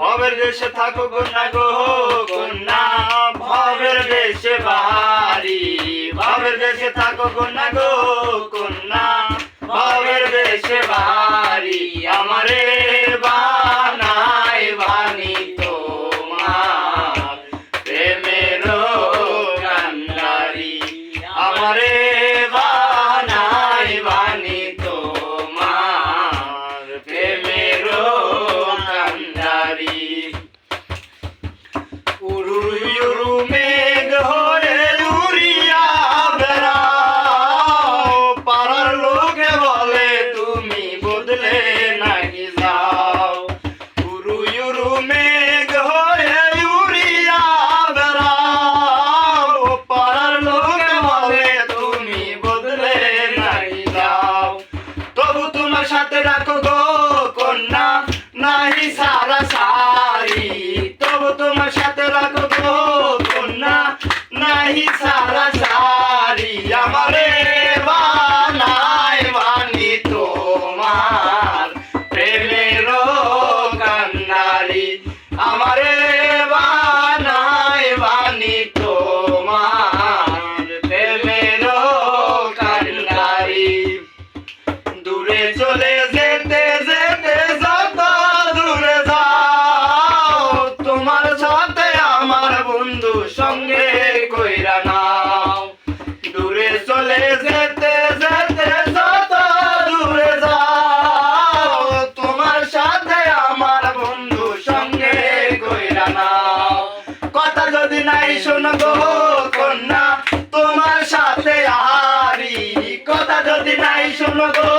ভবের দেশে থাকো কন্যা গো কন্যা, ভবের দেশে বাড়ি, ভবের দেশে থাকো কন্যা গো কন্যা, ভবের দেশে বাড়ি। আমারে বানাই বানি তোমার প্রেমের কান্ডারি, আমারে বানাই বানি তোমার প্রেমের কান্ডারি। উরু উরু মেঘ হয়ে উড়িয়া বেড়াও, পাড়ার লোকে বলে তুমি বদলে নাকি যাও। উরু উরু মেঘ হয়ে উড়িয়া বেড়াও, পাড়ার লোকে বলে তুমি বদলে নাকি যাও। তবু তোমার সাথে রাখো গো কন্যা নাহি সারা সারি, তবু তোমার সাথে রাখো গো কন্যা নাহি সারা সারি। আমারে বানাই বানি তোমার প্রেমের কান্ডারি, আমারে বানাই বানি তোমার প্রেমের কান্ডারি। দূরে চলে যেতে যেতে যত দূরে যাও, তোমার সাথে আমার বন্ধু সঙ্গে কইরা নাও। দূরে চলে যেতে যেতে যত দূরে যাও, তোমার সাথে আমার বন্ধু সঙ্গে কইরা নাও। কথা যদি নাই শোনো গো কন্যা তোমার সাথে আহারি, কথা যদি নাই শোনো গো